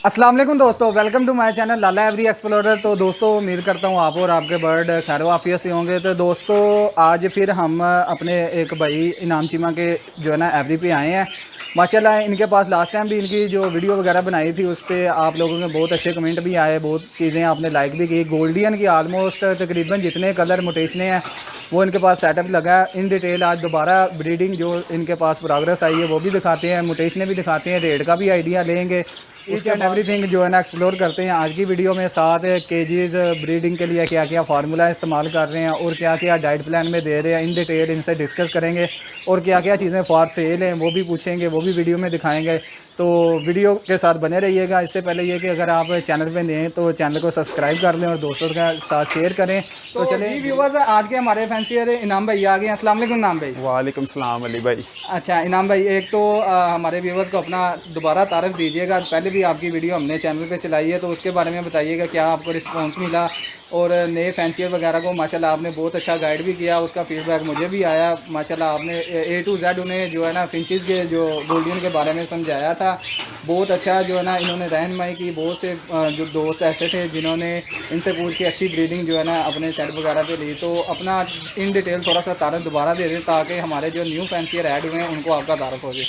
अस्सलाम वालेकुम दोस्तों, welcome to my channel Lala every explorer. तो दोस्तों उम्मीद करता हूँ आप और आपके बर्ड खैर वाफियत से होंगे। तो दोस्तों आज फिर हम अपने एक भाई इनाम चीमा के जो है ना एवरी पे आए हैं। माशाल्लाह इनके पास लास्ट टाइम भी इनकी जो वीडियो वगैरह बनाई थी उस पर आप लोगों के बहुत अच्छे कमेंट भी आए, बहुत चीज़ें आपने लाइक भी की। गोल्डियन की आलमोस्ट तकरीबन जितने कलर मोटेशने हैं वो इनके पास सेटअप लगा है। इन डिटेल आज दोबारा ब्रीडिंग जो इनके पास प्रोग्रेस आई है वो भी दिखाते हैं, मोटेशने भी दिखाते हैं, रेट का भी आइडिया लेंगे, ईच एंड एवरीथिंग जो है ना एक्सप्लोर करते हैं आज की वीडियो में। साथ केजीज ब्रीडिंग के लिए क्या क्या फार्मूला इस्तेमाल कर रहे हैं और क्या क्या डाइट प्लान में दे रहे हैं, इन डिटेल इनसे डिस्कस करेंगे। और क्या क्या चीज़ें फॉर सेल हैं वो भी पूछेंगे, वो भी वीडियो में दिखाएंगे। तो वीडियो के साथ बने रहिएगा। इससे पहले ये कि अगर आप चैनल पे नए हैं तो चैनल को सब्सक्राइब कर लें और दोस्तों के साथ शेयर करें। तो चलिए व्यूवर्स, आज के हमारे फैंसियर इनाम भाई आ गए हैं। अस्सलाम वालेकुम इनाम भाई। वालेकुम सलाम अली भाई। अच्छा इनाम भाई, एक तो हमारे व्यूवर्स को अपना दोबारा तारफ़ दीजिएगा। पहले भी आपकी वीडियो हमने चैनल पे चलाई है तो उसके बारे में बताइएगा क्या आपको रिस्पांस मिला। और नए फैंसियर वगैरह को माशाल्लाह आपने बहुत अच्छा गाइड भी किया, उसका फीडबैक मुझे भी आया। माशाल्लाह आपने A to Z उन्हें जो है ना फिंचेस के जो गोल्डियन के बारे में समझाया था। बहुत अच्छा जो है ना इन्होंने रहनुमाई की। बहुत से जो दोस्त ऐसे थे जिन्होंने इनसे पूछ के अच्छी ब्रीडिंग जो है ना अपने सेट वगैरह पे ली। तो अपना इन डिटेल थोड़ा सा तारफ़ दोबारा दे दें ताकि हमारे जो न्यू फैंसियर ऐड हुए हैं उनको आपका तारफ़ हो जाए।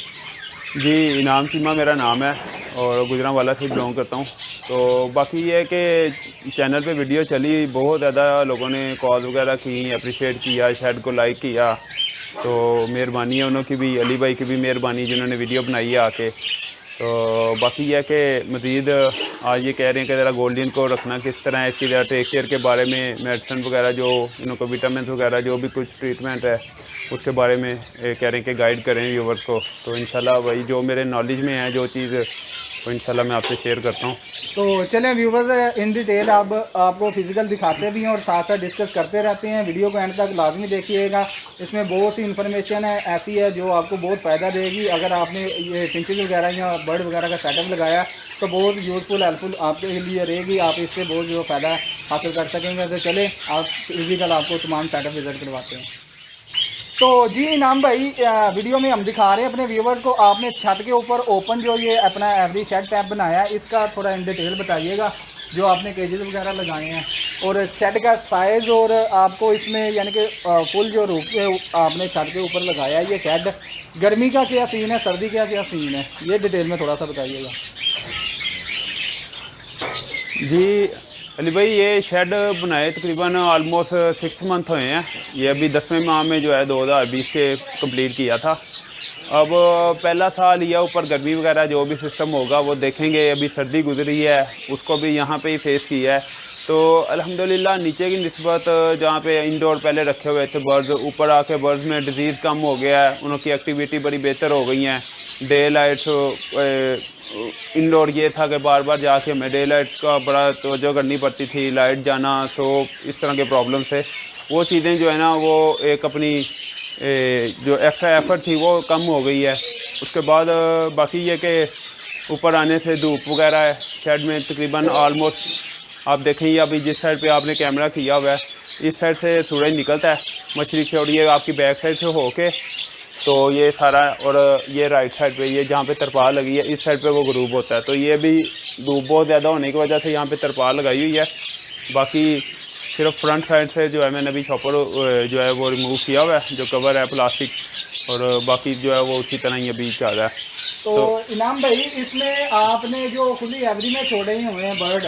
जी इनाम चीमा मेरा नाम है और गुजरांवाला से बिलोंग करता हूँ। तो बाकी ये है कि चैनल पे वीडियो चली, बहुत ज़्यादा लोगों ने कॉल वगैरह की, अप्रिशिएट किया, शेड को लाइक किया। तो मेहरबानी है उन्होंने की भी, अली भाई की भी मेहरबानी जिन्होंने वीडियो बनाई है आके। तो बाकी यह है कि मज़ीद आज ये कह रहे हैं कि ज़रा गोल्डियन को रखना किस तरह है, इसकी टेक केयर के बारे में, मेडिसिन वगैरह जो इनको विटामिन वगैरह जो भी कुछ ट्रीटमेंट है उसके बारे में कह रहे हैं कि गाइड करें व्यूवर्स को। तो इंशाल्लाह वही जो मेरे नॉलेज में है जो चीज़ तो इंशाल्लाह मैं आपसे शेयर करता हूँ। तो चलें व्यूवर्स, इन डिटेल आपको फिजिकल दिखाते भी हैं और साथ साथ डिस्कस करते रहते हैं। वीडियो को एंड तक लाजमी देखिएगा, इसमें बहुत सी इन्फॉर्मेशन है ऐसी है जो आपको बहुत फ़ायदा देगी। अगर आपने ये फिंचेस वगैरह या बर्ड वगैरह का सेटअप लगाया तो बहुत यूज़फुल हेल्पफुल आपके लिए रहेगी। आप इससे बहुत जो फ़ायदा हासिल कर सकेंगे। तो चले आप फिजिकल आपको तमाम सेटअप विज़िट करवाते हैं। तो जी इनाम भाई, वीडियो में हम दिखा रहे हैं अपने व्यूवर्स को, आपने छत के ऊपर ओपन जो ये अपना एवरी शेड टैप बनाया है इसका थोड़ा इन डिटेल बताइएगा। जो आपने केजेस वगैरह लगाए हैं और शेड का साइज़, और आपको इसमें यानी कि फुल जो रूफ आपने छत के ऊपर लगाया है ये शेड, गर्मी का क्या सीन है, सर्दी का क्या सीन है, ये डिटेल में थोड़ा सा बताइएगा। जी अली भाई, ये शेड बनाए तकरीबन ऑलमोस्ट 6 मंथ हुए हैं। ये अभी 10वें माह में जो है 2020 के कंप्लीट किया था। अब पहला साल लिया, ऊपर गर्मी वगैरह जो भी सिस्टम होगा वो देखेंगे। अभी सर्दी गुजरी है उसको भी यहाँ पे ही फेस किया है। तो अल्हम्दुलिल्लाह नीचे की निस्बत जहाँ पे इंडोर पहले रखे हुए थे बर्ड्स, ऊपर आके बर्ड्स में डिजीज़ कम हो गया है, उनकी एक्टिविटी बड़ी बेहतर हो गई हैं। डे लाइट्स इंडोर ये था कि बार बार जाके हमें डे लाइट्स का बड़ा तवज्जो करनी पड़ती थी, लाइट जाना, सो इस तरह के प्रॉब्लम से वो चीज़ें जो है ना वो एक अपनी जो एक्स्ट्रा एफर्ट थी वो कम हो गई है। उसके बाद बाकी ये कि ऊपर आने से धूप वगैरह है शेड में तकरीबन ऑलमोस्ट आप देखेंगे। अभी जिस साइड पे आपने कैमरा किया हुआ है इस साइड से सूरज निकलता है, मछली छोड़िए आपकी बैक साइड से होके तो ये सारा, और ये राइट साइड पे ये जहाँ पे तरपाल लगी है इस साइड पे वो ग्रूप होता है। तो ये भी धूप बहुत ज़्यादा होने की वजह से यहाँ पे तरपाल लगाई हुई है। बाकी सिर्फ फ्रंट साइड से जो है मैंने अभी शॉपर जो है वो रिमूव किया हुआ है, जो कवर है प्लास्टिक, और बाकी जो है वो उसी तरह ही अभी चल रहा है। तो इनाम भाई, इसमें आपने जो खुली एवरी में छोड़े हुए हैं बर्ड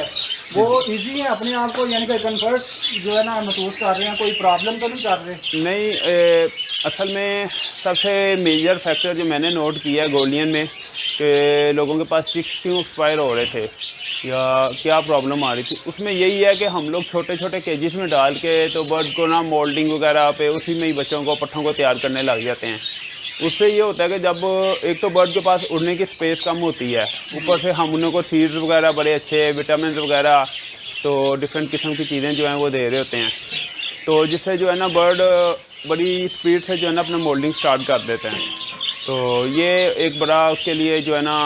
वो इजी है अपने आप को, यानी कि कंफर्ट जो है ना महसूस कर रहे हैं, कोई प्रॉब्लम तो नहीं कर रहे? नहीं, असल में सबसे मेजर फैक्टर जो मैंने नोट किया है गोल्डियन में कि लोगों के पास चिक्स क्यों एक्सपायर हो रहे थे या क्या प्रॉब्लम आ रही थी, उसमें यही है कि हम लोग छोटे छोटे केजेस में डाल के तो बर्ड को ना मोल्डिंग वगैरह पे उसी में ही बच्चों को, पट्ठों को तैयार करने लग जाते हैं। उससे ये होता है कि जब एक तो बर्ड के पास उड़ने की स्पेस कम होती है, ऊपर से हम उनको सीड्स वगैरह बड़े अच्छे विटामिन वगैरह तो डिफरेंट किस्म की चीज़ें जो हैं वो दे रहे होते हैं, तो जिससे जो है ना बर्ड बड़ी स्पीड से जो है ना अपना मोल्डिंग स्टार्ट कर देते हैं। तो ये एक बड़ा उसके लिए जो है ना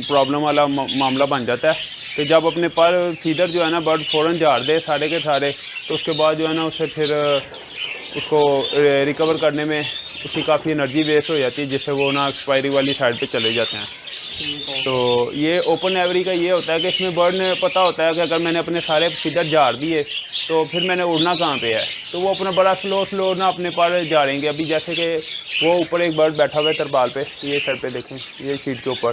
प्रॉब्लम वाला मामला बन जाता है कि जब अपने पर फीडर जो है ना बर्ड फ़ौरन झाड़ दे सारे के सारे, तो उसके बाद जो है ना उससे फिर उसको रिकवर करने में उसकी काफ़ी एनर्जी वेस्ट हो जाती है, जिससे वो ना एक्सपायरी वाली साइड पे चले जाते हैं। ठीक हो तो ये ओपन एवरी का ये होता है कि इसमें बर्ड ने पता होता है कि अगर मैंने अपने सारे फीडर झाड़ दिए तो फिर मैंने उड़ना कहाँ पे है, तो वो अपना बड़ा स्लो ना अपने पर झाड़ेंगे। अभी जैसे कि वो ऊपर एक बर्ड बैठा हुआ है तरपाल पे, ये सर पे देखें, ये शीट के ऊपर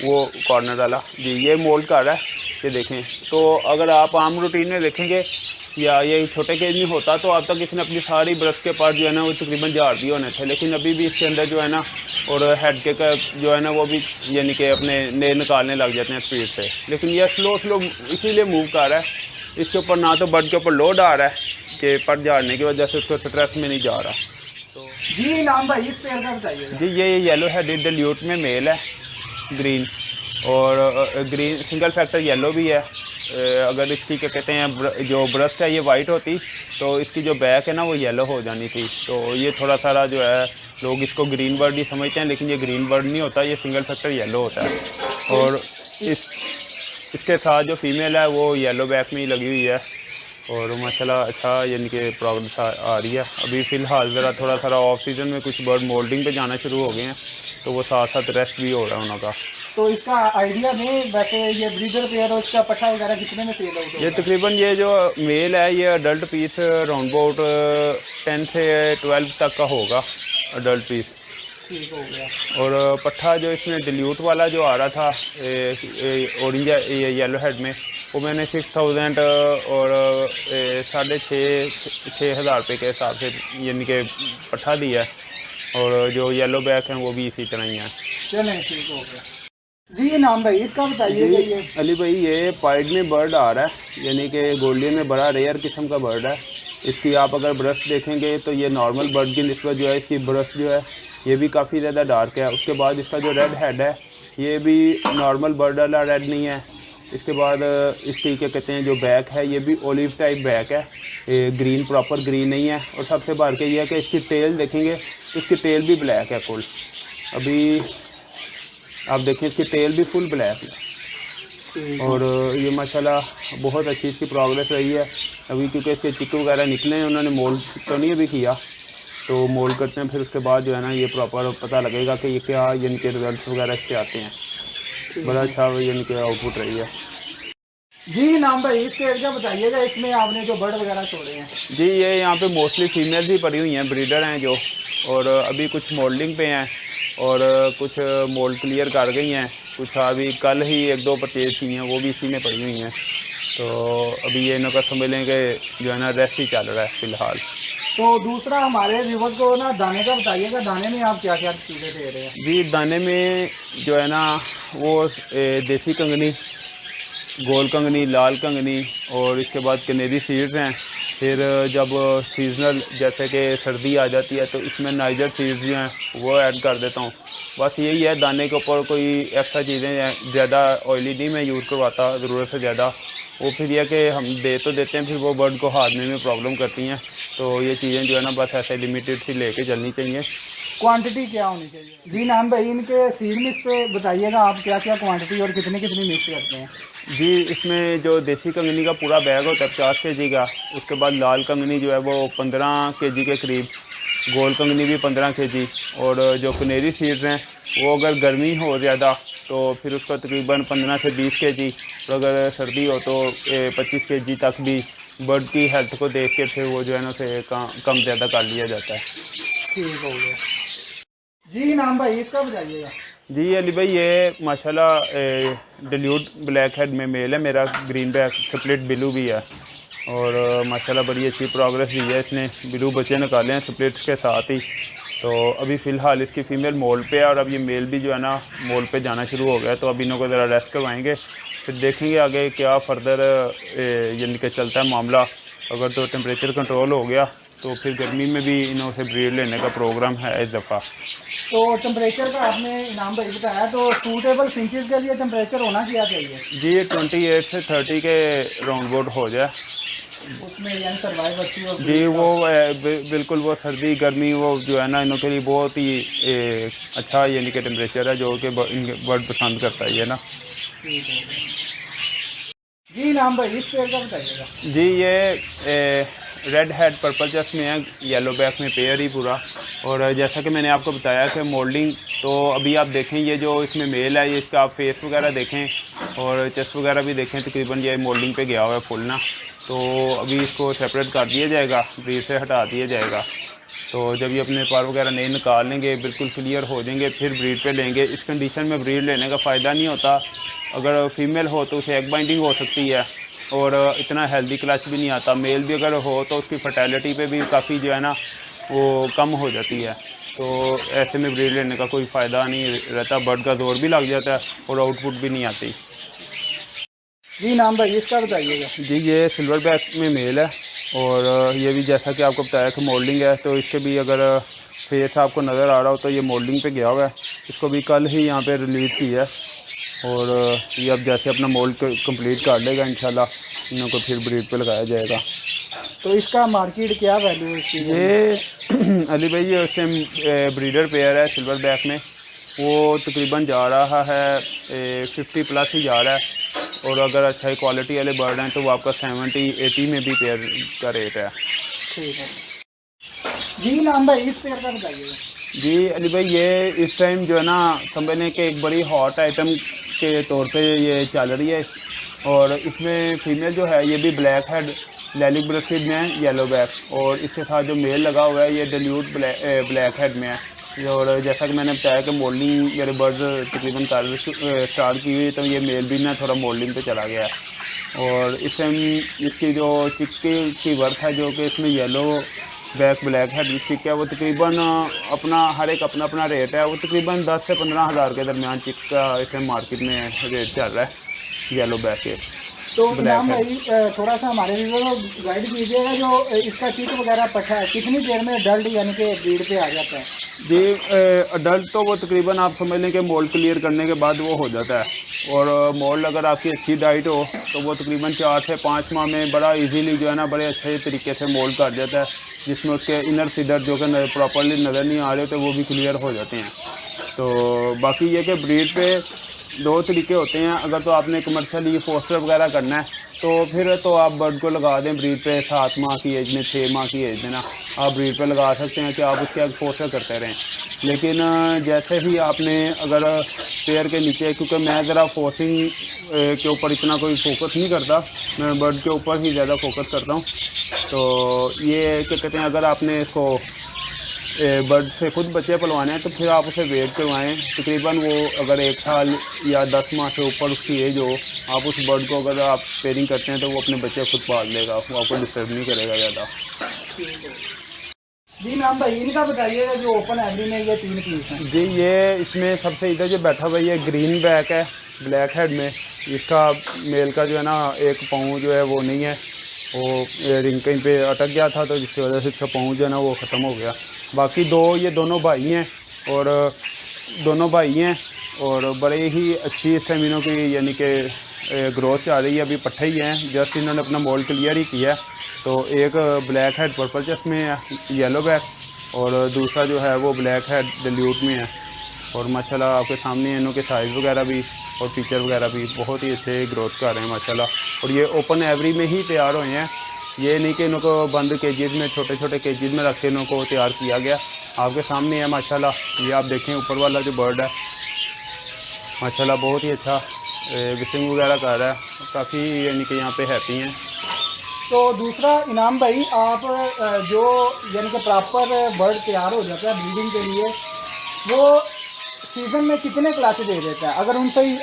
वो कॉर्नर वाला जी, ये मोल्ड कर रहा है, ये देखें। तो अगर आप आम रूटीन में देखेंगे या ये छोटे केज में होता तो अब तक इसने अपनी सारी ब्रश के पार्ट जो है ना वो तकरीबन झाड़ दिए होने थे, लेकिन अभी भी इसके अंदर जो है ना और हेड के का जो है ना वो भी यानी कि अपने नेल निकालने लग जाते हैं स्पीड से। लेकिन ये स्लो इसीलिए मूव कर रहा है, इसके ऊपर ना तो बर्ड के ऊपर लोड आ रहा है कि पर झाड़ने की वजह से उसको स्ट्रेस में नहीं जा रहा। जी नाम भाई इस पेयर का बताइए जी ये येलो हेडेड डिल्यूट में मेल है, ग्रीन, और ग्रीन सिंगल फैक्टर येलो भी है। अगर इसकी क्या कहते हैं जो ब्रस्ट है ये वाइट होती तो इसकी जो बैक है ना वो येलो हो जानी थी। तो ये थोड़ा सारा जो है लोग इसको ग्रीन बर्ड ही समझते हैं, लेकिन ये ग्रीन बर्ड नहीं होता, ये सिंगल फैक्टर येलो होता है। और इसके साथ जो फीमेल है वो येलो बैक में ही लगी हुई है और माशाल्लाह अच्छा यानी कि प्रोग्रेस आ रही है। अभी फ़िलहाल ज़रा थोड़ा सारा ऑफ सीज़न में कुछ बर्ड मोल्डिंग पे जाना शुरू हो गए हैं, तो वो साथ साथ रेस्ट भी हो रहा है उनका। तो इसका आइडिया नहीं, वैसे ये ब्रीडर पेयर और इसका पट्टा वगैरह कितने में सेल होगा? ये तकरीबन ये जो मेल है ये अडल्ट पीस राउंड अबाउट 10 से 12 तक का होगा अडल्ट पीस। ठीक हो गया। और पट्ठा जो इसमें डिल्यूट वाला जो आ रहा था ऑरेंज येलो हेड में, वो मैंने 6000 और 6,500 रुपये के हिसाब से यानी कि पट्ठा दिया है, और जो येलो बैक हैं वो भी इसी तरह ही हैं। चलें ठीक हो गया। जी नाम भाई इसका बताइए। ये अली भाई ये पाइड में बर्ड आ रहा है, यानी कि गोल्डियन में बड़ा रेयर किस्म का बर्ड है। इसकी आप अगर ब्रश देखेंगे तो ये नॉर्मल बर्ड की निस्बत जो है इसकी ब्रश जो है ये भी काफ़ी ज़्यादा डार्क है। उसके बाद इसका जो रेड हेड है ये भी नॉर्मल बर्ड वाला रेड नहीं है। इसके बाद इसकी क्या कहते हैं जो बैक है ये भी ओलिव टाइप बैक है, ग्रीन प्रॉपर ग्रीन नहीं है। और सबसे बार के ये है कि इसकी टेल देखेंगे तो इसकी टेल भी ब्लैक है फुल। अभी आप देखें इसकी टेल भी फुल ब्लैक है और ये माशाल्लाह बहुत अच्छी इसकी प्रोग्रेस रही है। अभी क्योंकि इसके चिक्कू वगैरह निकले हैं, उन्होंने मोल्ड तो नहीं अभी किया, तो मोल्ड करते हैं फिर उसके बाद जो है ना ये प्रॉपर पता लगेगा कि ये क्या यानी कि रिजल्ट वगैरह इससे आते हैं। बड़ा अच्छा यानी कि आउटपुट रही है। जी नाम भाई इसके एरिया बताइएगा, इसमें आपने जो बर्ड वगैरह छोड़े हैं। जी ये यहाँ पे मोस्टली फीमेल ही पड़ी हुई हैं, ब्रीडर हैं जो, और अभी कुछ मोल्डिंग पे हैं और कुछ मोल्ड क्लियर कर गई हैं, कुछ अभी कल ही 1-2 परचेज की हैं वो भी इसी में पड़ी हुई हैं। तो अभी ये इनका समझ लें कि जो है ना रेस्ट ही चल रहा है फ़िलहाल। तो दूसरा हमारे व्यूवर को ना दाने का बताइएगा, दाने में आप क्या क्या चीज़ें दे रहे हैं? जी दाने में जो है ना वो देसी कंगनी, गोल कंगनी, लाल कंगनी और इसके बाद कनेरी सीड्स हैं। फिर जब सीजनल जैसे कि सर्दी आ जाती है तो इसमें नाइजर सीड्स जो हैं वो ऐड कर देता हूँ। बस यही है, दाने के ऊपर कोई एक्स्ट्रा चीज़ें ज़्यादा ऑयली नहीं मैं यूज़ करवाता ज़रूरत से ज़्यादा। वो फिर यह कि हम दे तो देते हैं फिर वो बर्ड को हारने में प्रॉब्लम करती हैं। तो ये चीज़ें जो है ना बस ऐसे लिमिटेड सी लेके चलनी चाहिए। क्वांटिटी क्या होनी चाहिए? जी नाम भाई इनके सीड मिक्स पे बताइएगा, आप क्या क्या क्वांटिटी और कितनी कितनी मिक्स करते हैं? जी इसमें जो देसी कंगनी का पूरा बैग होता है 50 kg का, उसके बाद लाल कंगनी जो है वो 15 kg के करीब, गोल कंगनी भी 15 kg, और जो कनेरी सीड्स हैं वो अगर गर्मी हो ज़्यादा तो फिर उसका तकरीबन 15 से 20 kg, और अगर सर्दी हो तो 25 kg तक भी बर्ड की हेल्थ को देख के फिर वो जो है ना उसे कम ज़्यादा कर लिया जाता है। ठीक हो गया। जी नाम भाई इसका बताइएगा। जी अली भाई ये माशाल्लाह डिल्यूट ब्लैक हेड में मेल है मेरा, ग्रीन बैक स्प्लिट बिलू भी है और माशाल्लाह बड़ी अच्छी प्रोग्रेस दी है। इसने बिलू बच्चे निकाले हैं स्प्लिट के साथ ही। तो अभी फ़िलहाल इसकी फ़ीमेल मोल्ड पे है और अब ये मेल भी जो है ना मोल्ड पे जाना शुरू हो गया, तो अब इन्हों को ज़रा रेस्ट करवाएंगे, फिर देखेंगे आगे क्या फर्दर यानी कि चलता है मामला। अगर तो टेम्परेचर कंट्रोल हो गया तो फिर गर्मी में भी इन्हों से ब्रीड लेने का प्रोग्राम है इस दफ़ा। तो टेम्परेचर का आपने इनाम भाई बताया, तो सूटेबल फिंचेस के लिए टेम्परेचर होना क्या चाहिए? जी 28 से 30 के राउंड बोर्ड हो जाए उसमें यानी सर्वाइव अच्छी हो। जी वो बिल्कुल वो सर्दी गर्मी वो जो है ना इनों के लिए बहुत ही अच्छा यानी कि टेम्परेचर है जो कि बर्ड पसंद करता है ये ना। जी नाम भाई इस पेयर का बताइएगा। जी ये रेड हेड पर्पल चेस्ट में है, येलो बैक में पेयर ही पूरा। और जैसा कि मैंने आपको बताया कि मोल्डिंग तो अभी आप देखें, ये जो इसमें मेल है ये इसका आप फेस वगैरह देखें और चेस्ट वगैरह भी देखें, तकरीबन ये मोल्डिंग पे गया हुआ है फुल ना। तो अभी इसको सेपरेट कर दिया जाएगा, ब्रीड से हटा दिया जाएगा। तो जब ये अपने पर वगैरह नहीं निकाल लेंगे, बिल्कुल क्लियर हो जाएंगे, फिर ब्रीड पे लेंगे। इस कंडीशन में ब्रीड लेने का फ़ायदा नहीं होता। अगर फीमेल हो तो उसे एग बाइंडिंग हो सकती है और इतना हेल्दी क्लच भी नहीं आता। मेल भी अगर हो तो उसकी फर्टेलिटी पे भी काफ़ी जो है ना वो कम हो जाती है। तो ऐसे में ब्रीड लेने का कोई फ़ायदा नहीं रहता, बर्ड का जोर भी लग जाता है और आउटपुट भी नहीं आती। जी नाम भाई इसका बताइएगा। जी ये सिल्वर बैक में मेल है और ये भी जैसा कि आपको बताया कि मोल्डिंग है, तो इसके भी अगर फेस आपको नज़र आ रहा हो तो ये मोल्डिंग पे गया हुआ है। इसको भी कल ही यहाँ पे रिलीज़ की है और ये अब जैसे अपना मोल्ड कंप्लीट कर लेगा इंशाल्लाह इनको फिर ब्रीड पे लगाया जाएगा। तो इसका मार्केट क्या वैल्यू है इसकी? ये अली भाई ये सेम ब्रीडर पेयर है सिल्वर बैक में, वो तकरीबन जा रहा है 50+ ही जा रहा है। और अगर अच्छा क्वालिटी वाले बर्ड हैं तो वो आपका 70-80 में भी पेयर का रेट है। ठीक है जी नाम भाई इस पेयर का बताइएगा। जी अली भाई ये इस टाइम जो है ना समझ लें कि एक बड़ी हॉट आइटम के तौर पे ये चल रही है। और इसमें फीमेल जो है ये भी ब्लैक हेड लैलिक ब्रेस्टेड में है, येलो बैक। और इसके साथ जो मेल लगा हुआ है ये डिल्यूट ब्लैक हेड में है। और जैसा कि मैंने बताया कि मोल्डिंग मेरे बर्ड्स तकरीबन स्टार्ट की हुई, तो ये मेल भी ना थोड़ा मोल्डिंग पे चला गया है। और इस टाइम इसकी जो चिक्की की वर्थ है जो कि इसमें येलो बैक ब्लैक हेड चिक है, वो तकरीबन अपना हर एक अपना अपना रेट है। वो तकरीबन 10 से 15 हज़ार के दरमियान चिक का इस टाइम मार्केट में रेट चल रहा है येलो बैक के। तो नाम भाई थोड़ा सा हमारे व्यूअर को गाइड कीजिएगा, जो इसका चिक वगैरह पट्टा है कितनी देर में अडल्ट यानी कि ब्रीड पे आ जाता है? जी अडल्ट तो वो तकरीबन आप समझ लें कि मोल्ड क्लियर करने के बाद वो हो जाता है। और मोल्ड अगर आपकी अच्छी डाइट हो तो वो तकरीबन 4 से 5 माह में बड़ा इजीली जो है ना बड़े अच्छे तरीके से मोल्ड कर जाता है, जिसमें उसके इनर फीडर जो कि प्रॉपरली नज़र नहीं आ रहे तो वो भी क्लियर हो जाते हैं। तो बाकी ये कि ब्रीड पे 2 तरीके होते हैं। अगर तो आपने कमर्शियली फोस्टर वगैरह करना है तो फिर तो आप बर्ड को लगा दें ब्रीड पे 7 माह की एज में, 6 माह की एज में ना आप ब्रीड पे लगा सकते हैं कि आप उसके आगे फोस्टर करते रहें। लेकिन जैसे ही आपने अगर पेयर के नीचे, क्योंकि मैं ज़रा फोर्सिंग के ऊपर इतना कोई फोकस नहीं करता, मैं बर्ड के ऊपर ही ज़्यादा फोकस करता हूँ। तो ये क्या कहते हैं, अगर आपने इसको बर्ड से खुद बच्चे पलवाने हैं तो फिर आप उसे वेट करवाएं। तकरीबन वो अगर 1 साल या 10 माह से ऊपर उसकी एज हो, आप उस बर्ड को अगर आप पेयरिंग करते हैं तो वो अपने बच्चे खुद पाल लेगा, वो आपको डिस्टर्ब नहीं करेगा ज़्यादा। जी नाम भाई इनका बताइएगा, जो ओपन एवरी में ये 3 पीस हैं। जी ये इसमें सबसे इधर जो बैठा हुआ ये ग्रीन बैक है ब्लैक हेड में। इसका मेल का जो है ना एक पाँव जो है वो नहीं है, वो रिंग कहीं पे अटक गया था तो जिसकी वजह से इसका पाँव जो है ना वो ख़त्म हो गया। बाकी ये दोनों भाई हैं और बड़े ही अच्छी इस टाइम इनों की यानी कि ग्रोथ चाह रही है। अभी पट्टे ही हैं, जस्ट इन्होंने अपना मोल्ड क्लियर ही किया। तो एक ब्लैक हेड पर्पल चेस्ट में है येलो बैक, और दूसरा जो है वो ब्लैक हेड डिल्यूट में है। और माशाल्लाह आपके सामने इनों के साइज़ वगैरह भी और फीचर वगैरह भी बहुत ही अच्छे ग्रोथ कर रहे हैं माशाल्लाह। और ये ओपन एवरी में ही तैयार हुए हैं, ये नहीं कि इनको बंद केजेज में छोटे छोटे केजेज में रख के इनको तैयार किया गया। आपके सामने है माशाल्लाह। ये आप देखें ऊपर वाला जो बर्ड है माशाल्लाह बहुत ही अच्छा विसिंग वगैरह कर रहा है, काफ़ी यानी कि यहाँ पे हैप्पी हैं। तो दूसरा इनाम भाई, आप जो यानी कि प्रॉपर बर्ड तैयार हो जाता है ब्रीडिंग के लिए, वो सीज़न में कितने क्लास दे देता है अगर उनसे ही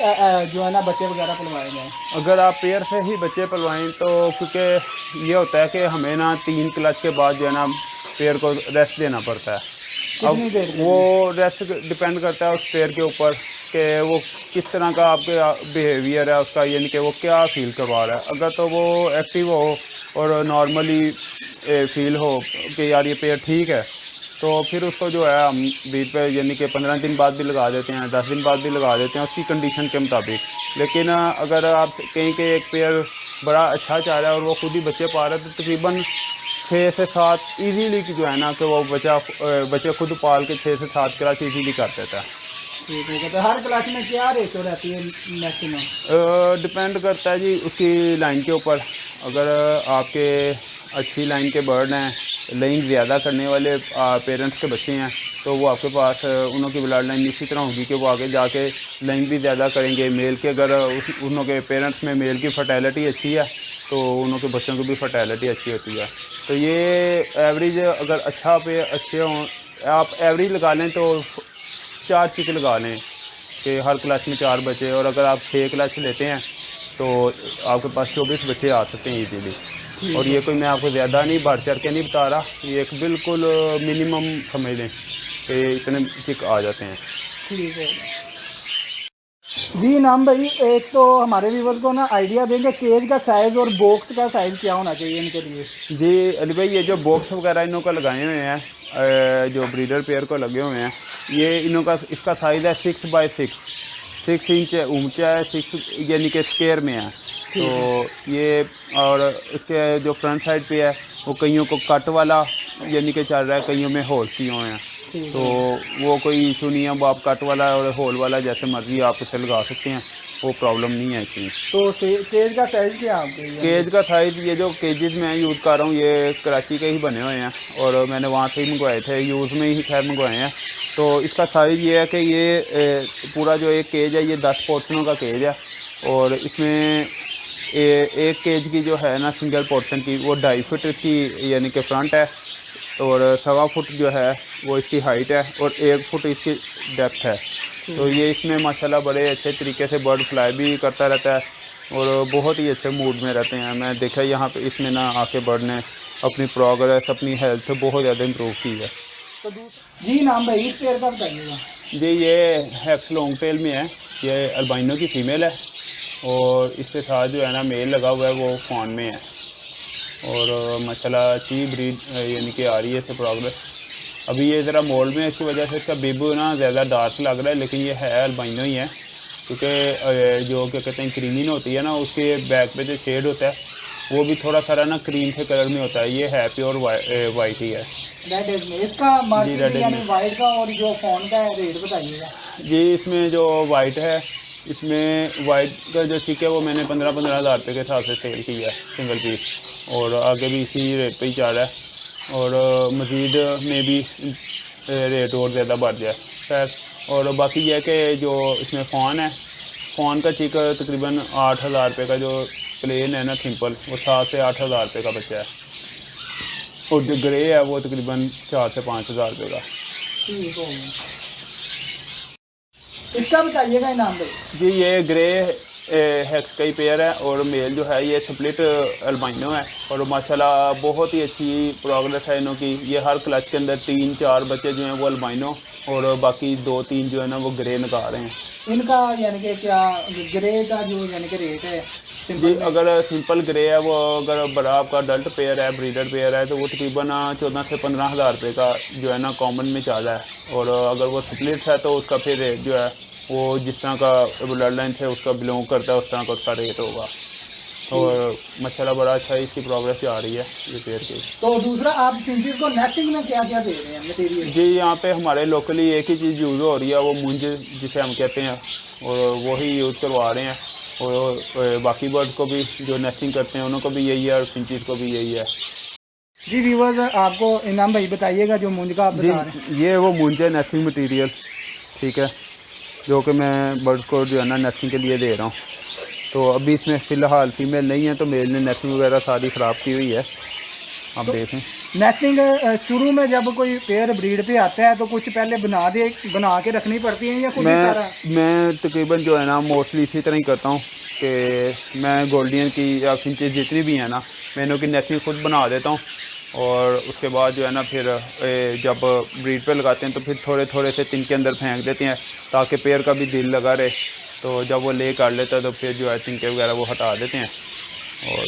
जो है ना बच्चे वगैरह पलवाए जाएँ? अगर आप पेयर से ही बच्चे पलवाएं तो क्योंकि ये होता है कि हमें ना 3 क्लच के बाद जो है ना पेयर को रेस्ट देना पड़ता है। अब वो रेस्ट डिपेंड करता है उस पेयर के ऊपर कि वो किस तरह का आपके बिहेवियर है उसका, यानी कि वो क्या फील करवा रहा है। अगर तो वो एक्टिव हो और नॉर्मली फील हो कि यार ये पेयर ठीक है, तो फिर उसको जो है हम ब्रीड पे यानी कि 15 दिन बाद भी लगा देते हैं, 10 दिन बाद भी लगा देते हैं उसकी कंडीशन के मुताबिक। लेकिन अगर आप कहीं के एक पेयर बड़ा अच्छा चाह रहा है और वो खुद ही बच्चे पा रहा है तो तकरीबन 6 से 7 ईजीली जो है ना कि वो बच्चे खुद पाल के 6 से 7 क्लास ईजीली कर देता है। ठीक है, तो हर क्लास में क्या रेशो रहती है मैक्सिमम? डिपेंड करता है जी उसकी लाइन के ऊपर। अगर आपके अच्छी लाइन के बर्ड हैं, लेइंग ज़्यादा करने वाले पेरेंट्स के बच्चे हैं, तो वो आपके पास उनों की ब्लड लाइन इसी तरह होगी कि वो आगे जाके लेइंग भी ज़्यादा करेंगे। मेल के अगर उनों के पेरेंट्स में मेल की फर्टेलिटी अच्छी है तो उनों के बच्चों की भी फर्टेलिटी अच्छी होती है। तो ये एवरेज अगर अच्छा पे अच्छे हों, आप एवरेज लगा लें तो 4 चिक लगा लें कि हर क्लास में 4 बच्चे, और अगर आप 6 क्लास लेते हैं तो आपके पास 24 बच्चे आ सकते हैं इजीली। और ये कोई मैं आपको ज़्यादा नहीं बढ़ चढ़ के नहीं बता रहा, ये एक बिल्कुल मिनिमम समझ लें कि इतने चिक आ जाते हैं। ठीक है जी इनाम भाई, एक तो हमारे व्यूवर्स को ना आइडिया देंगे केज का साइज़ और बॉक्स का साइज़ क्या होना चाहिए इनके लिए? जी अली भाई, ये जो बॉक्स वगैरह इनों का लगाए हुए हैं, जो ब्रीडर पेयर को लगे हुए हैं, ये इनों का इसका साइज़ है 6 बाई 6 इंच ऊंचा है, 6 यानी कि स्क्वायर में है। तो ये और इसके जो फ्रंट साइड पे है वो कईयों को कट वाला यानी कि चल रहा है, कईयों में होल किए हुए हैं, तो वो कोई इशू नहीं है। वो आप कट वाला और होल वाला जैसे मर्जी आप उसे लगा सकते हैं, वो प्रॉब्लम नहीं है इसमें। तो केज का साइज़ क्या है आपके? केज का साइज़ ये जो केजेस मैं यूज़ कर रहा हूँ ये कराची के ही बने हुए हैं और मैंने वहाँ से ही मंगवाए थे, यूज़ में ही खैर मंगवाए हैं। तो इसका साइज़ ये है कि ये पूरा जो एक केज है ये 10 पोर्शनों का केज है, और इसमें एक केज की जो है ना सिंगल पोर्शन की वो 2.5 फुट की यानी कि फ्रंट है, और 1.25 फुट जो है वो इसकी हाइट है, और 1 फुट इसकी डेप्थ है। तो ये इसमें माशाल्लाह बड़े अच्छे तरीके से बर्ड फ्लाई भी करता रहता है और बहुत ही अच्छे मूड में रहते हैं। मैं देखा यहाँ पे इसमें ना आके बर्ड ने अपनी प्रोग्रेस, अपनी हेल्थ बहुत ज़्यादा इम्प्रूव की है। तो जी नाम भाई इस पेयर का बताइएगा। जी ये हैक्स लॉन्ग टेल में है, ये अल्बाइनो की फ़ीमेल है, और इसके साथ जो है ना मेल लगा हुआ है वो फॉन में है, और माशाल्लाह अच्छी ब्रीड यानी कि आ रही है इससे प्रोग्रेस। अभी ये ज़रा मोल्ड में है, इसकी वजह से इसका बिब ना ज़्यादा डार्क लग रहा है, लेकिन ये है अल्बाइनो ही है, क्योंकि जो क्या कहते हैं क्रीमीन होती है ना उसके बैक पे जो शेड होता है वो भी थोड़ा सारा ना क्रीम से कलर में होता है। ये है प्योर वाइट ही है। रेड में इसका मार्केट यानी वाइट का और जो फोन का रेट बताइएगा। जी इसमें जो वाइट है, इसमें वाइट का जो चिक है वो मैंने 15-15 हज़ार रुपये के हिसाब से सेल किया है सिंगल पीस, और आगे भी इसी रेट पे ही चल रहा है, और मज़ीद में भी रेट और ज़्यादा बढ़ जाए खैर। और बाकी यह कि जो इसमें फ़ॉन है, फ़ॉन का चिक तकरीबन 8,000 रुपये का, जो प्लेन है ना सिंपल, वो 7 से 8 हज़ार रुपये का बच्चा है, और जो ग्रे है वो तकरीबन 4 से 5 हज़ार रुपये का। ठीक हो इसका बताइएगा इनाम भाई। जी ये ग्रे हैक्स का ही पेयर है, और मेल जो है ये स्प्लिट अल्बाइनो है, और माशाल्लाह बहुत ही अच्छी प्रोग्रेस है इनों की। ये हर क्लच के अंदर 3-4 बच्चे जो हैं वो अल्बाइनो, और बाकी 2-3 जो है ना वो ग्रे निकाल रहे हैं। इनका यानी कि क्या ग्रे का जो यानी कि रेट है? जी अगर सिंपल ग्रे है वो अगर बड़ा आपका अडल्ट पेयर है, ब्रीडर पेयर है, तो वो तकरीबन 14 से 15 हज़ार रुपये का जो है ना कॉमन में चल रहा है, और अगर वो स्प्लिट्स है तो उसका फिर रेट जो है वो जिस तरह का ब्लड लाइन से उसका बिलोंग करता है उस तरह का उसका रेट होगा। और माशाल्लाह बड़ा अच्छा इसकी प्रोग्रेस आ रही है ये पेयर की। तो दूसरा आप फिंचेस को नेस्टिंग में क्या क्या दे रहे हैं मटेरियल? जी यहाँ पे हमारे लोकली एक ही चीज़ यूज़ हो रही है, वो मुंज जिसे हम कहते हैं, और वही यूज़ करवा रहे हैं, और बाकी बर्ड को भी जो नेस्टिंग करते हैं उनको भी यही है, और फिंचेस को भी यही है। जी व्यूअर्स आपको इनाम भाई बताइएगा जो मुंज का आप बता रहे हैं। ये वो मुंज है नेस्टिंग मटीरियल, ठीक है, जो कि मैं बर्ड्स को जो है ना नेस्टिंग के लिए दे रहा हूँ। तो अभी इसमें फ़िलहाल फीमेल नहीं है, तो मेल ने नेस्टिंग वगैरह सारी ख़राब की हुई है, आप देखें। नेस्टिंग शुरू में जब कोई पेयर ब्रीड पे आता है तो कुछ पहले बना के रखनी पड़ती है या कुछ सारा? मैं तकरीबन जो है ना मोस्टली इसी तरह ही करता हूँ कि मैं गोल्डियन की या फिंचेस जितनी भी हैं ना मैं इनों की नेस्टिंग खुद बना देता हूँ, और उसके बाद जो है ना फिर जब ब्रीड पे लगाते हैं तो फिर थोड़े थोड़े से तिनके अंदर फेंक देते हैं ताकि पेयर का भी दिल लगा रहे। तो जब वो ले कर लेता है तो फिर जो है तिनके वगैरह वो हटा देते हैं, और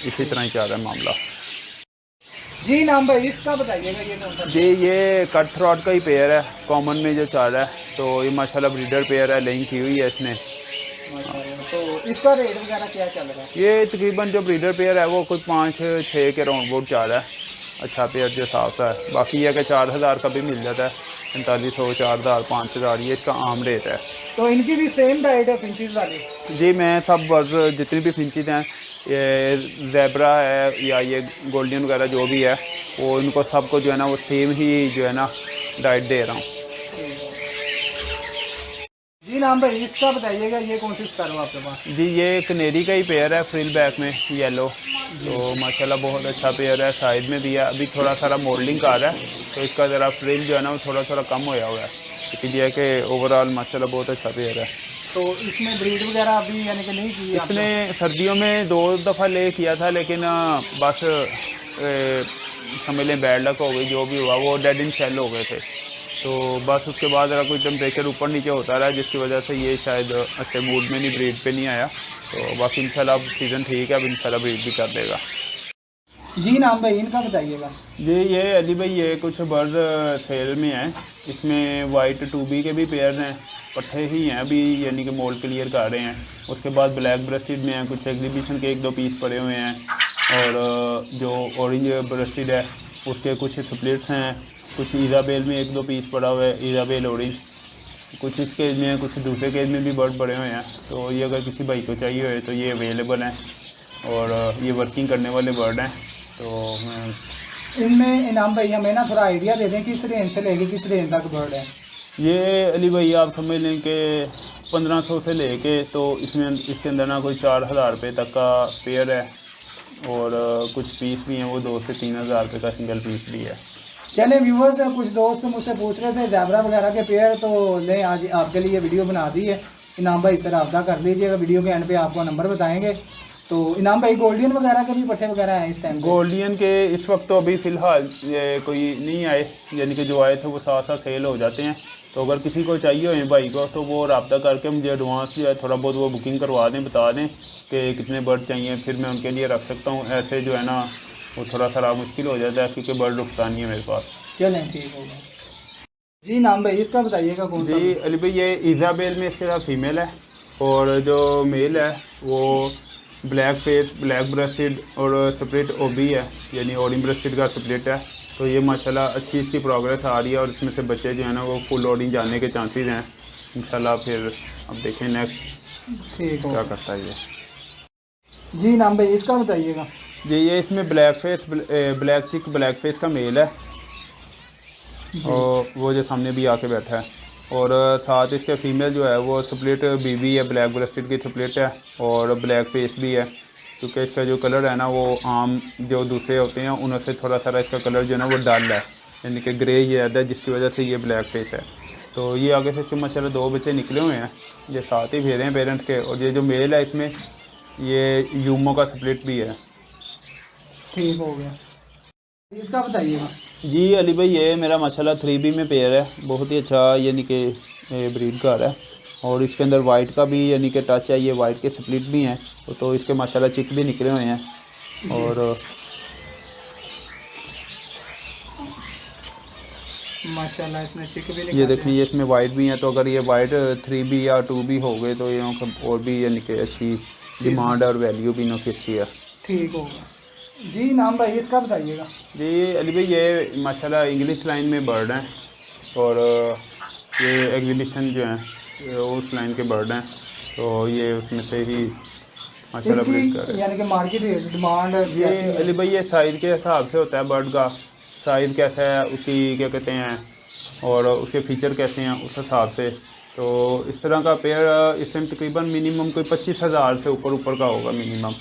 इसी तरह ही चल रहा है मामला। जी नाम भाई इसका बताइएगा। ये कौन सा? जी ये कट थ्रॉट का ही पेयर है, कॉमन में जो चल रहा है, तो ये माशाल्लाह ब्रीडर पेयर है, लेइंग की हुई है इसने। तो इसका रेट वगैरह क्या चल रहा है? ये तकरीबन जो ब्रीडर पेयर है वो कोई 5-6 के राउंड बोर्ड चल रहा है, अच्छा पेयर जो साफ सा है। बाकी यह कि 4 हज़ार का भी मिल जाता है, 4500, 4000, 5000, ये इसका आम रेट है। तो इनकी भी सेम डाइट है फिंचीज वाली? जी मैं सब बर्ड्स जितनी भी फिंचीज हैं, ये ज़ेब्रा है या ये गोल्डन वगैरह जो भी है, वो इनको सबको जो है ना वो सेम ही जो है ना डाइट दे रहा हूँ। जी नाम भाई इसका बताइएगा, ये कौन सी स्पैरो आपके पास? जी ये कनेरी का ही पेयर है, फ्रिल बैक में येलो, तो माशाल्लाह बहुत अच्छा पेयर है। साइड में भी है, अभी थोड़ा सारा मॉडलिंग कर रहा है, तो इसका ज़रा फ्रिल जो है ना वो थोड़ा थोड़ा कम होया हुआ है, लेकिन ये है कि ओवरऑल माशाल्लाह बहुत अच्छा पेयर है। तो इसमें ब्रीड वगैरह अभी यानी कि नहीं की? इसने सर्दियों में 2 दफ़ा ले किया था, लेकिन बस समझ लें बैड लक हो गई, जो भी हुआ वो डेड इन शेल हो गए थे, तो बस उसके बाद ज़रा कोई टेम्परेचर ऊपर नीचे होता रहा, जिसकी वजह से ये शायद अच्छे मूड में नहीं, ब्रीड पे नहीं आया। तो बाकी इंशाल्लाह अब सीज़न ठीक है, अब इंशाल्लाह ब्रीड भी कर देगा। जी नाम भाई इनका बताइएगा। जी ये अली भाई ये कुछ बर्ड सेल में हैं, इसमें वाइट 2B के भी पेयर हैं, पट्ठे ही हैं अभी, यानी कि मोल्ड क्लियर कर रहे हैं। उसके बाद ब्लैक ब्रेस्टेड में हैं, कुछ एग्जीबिशन के 1-2 पीस पड़े हुए हैं, और जो ऑरेंज ब्रेस्टेड है उसके कुछ स्प्लिट्स हैं, कुछ इजाबेल में 1-2 पीस पड़ा हुआ है, इजाबेल ऑरेंज, कुछ इस केज में, कुछ दूसरे केज में भी बर्ड पड़े हुए हैं। तो ये अगर किसी भाई को चाहिए हो तो ये अवेलेबल हैं, और ये वर्किंग करने वाले बर्ड हैं। तो इनमें इनाम भाई हमें ना थोड़ा आइडिया दे दें किस रेंज से लेके किस रेंज तक बर्ड है? ये अली भाई आप समझ लें कि 1500 से लेके, तो इसमें इसके अंदर ना कोई 4000 रुपये तक का पेयर है, और कुछ पीस भी हैं वो 2 से 3000 रुपये का सिंगल पीस भी है। चले व्यूवर्स, कुछ दोस्त मुझसे पूछ रहे थे ज़ेब्रा वगैरह के पेयर, तो ले आज आपके लिए वीडियो बना दी है। इनाम भाई से रब्ता कर लीजिएगा, वीडियो के एंड पे आपको नंबर बताएंगे। तो इनाम भाई गोल्डियन वगैरह के भी पट्टे वगैरह हैं इस टाइम? गोल्डियन के इस वक्त तो अभी फ़िलहाल कोई नहीं आए, यानी कि जो आए थे वो साथ साथ सेल हो जाते हैं। तो अगर किसी को चाहिए हो भाई को, तो वो रब्ता करके मुझे एडवांस जो है थोड़ा बहुत वो बुकिंग करवा दें, बता दें कि कितने बर्ड चाहिए, फिर मैं उनके लिए रख सकता हूँ। ऐसे जो है ना वो थोड़ा सा मुश्किल हो जाता है, क्योंकि बर्ड रुकता नहीं है मेरे पास। चलें ठीक हो गया। जी नाम भाई इसका बताइएगा कौन सा? जी अली भाई ये इजाबेल में इसके साथ फीमेल है, और जो मेल है वो ब्लैक फेस, ब्लैक ब्रेस्टेड और स्प्लिट ओबी है, यानी ओडिंग ब्रेस्टेड का स्प्लिट है। तो ये माशाल्लाह अच्छी इसकी प्रोग्रेस आ रही है, और इसमें से बच्चे जो है ना वो फुल ओडिंग जाने के चांसेस हैं इंशाल्लाह। फिर अब देखें नेक्स्ट ठीक हो क्या करता है ये। जी नाम भाई इसका बताइएगा। जी ये इसमें ब्लैक फेस, ब्लैक चिक ब्लैक फेस का मेल है, और वो जो सामने भी आके बैठा है, और साथ इसके फीमेल जो है वो स्प्लिट बीबी है, ब्लैक ब्रेस्टेड की स्प्लिट है, और ब्लैक फेस भी है, क्योंकि इसका जो कलर है ना वो आम जो दूसरे होते हैं उनसे थोड़ा सा इसका कलर जो है ना वो डल है, यानी कि ग्रे ये आता है, जिसकी वजह से ये ब्लैक फेस है। तो ये आगे से इसके माशाल्लाह 2 बच्चे निकले हुए हैं, ये साथ ही भेजे हैं पेरेंट्स के, और ये जो मेल है इसमें ये यूमो का स्प्लिट भी है। ठीक हो गया। इसका बताइएगा। जी अली भाई ये मेरा माशाल्लाह 3B में पेयर है, बहुत ही अच्छा यानी कि ब्रीड का है, और इसके अंदर वाइट का भी यानी कि टच है, ये वाइट के स्प्लिट भी हैं, तो इसके माशाल्लाह चिक भी निकले हुए हैं। और माशाल्लाह इसमें चिक भी ये देखें ये इसमें वाइट भी हैं, तो अगर ये वाइट 3B या 2B हो गए तो ये और भी यानी कि अच्छी डिमांड और वैल्यू भी इनकी अच्छी है। ठीक होगा। जी नाम भाई इसका बताइएगा। जी अली भाई ये माशाल्लाह इंग्लिश लाइन में बर्ड हैं, और ये एग्जीबिशन जो हैं उस लाइन के बर्ड हैं, तो ये उसमें से ही माशाल्लाह ब्रीड कर रहे हैं। यानी कि मार्केट रेट डिमांड ये अली भाई ये साइज़ के हिसाब से होता है, बर्ड का साइज़ कैसा है, उसकी क्या कहते हैं, और उसके फ़ीचर कैसे हैं, उस हिसाब से। तो इस तरह का पेयर इस टाइम तकरीबन मिनिमम कोई 25,000 से ऊपर का होगा मिनिमम।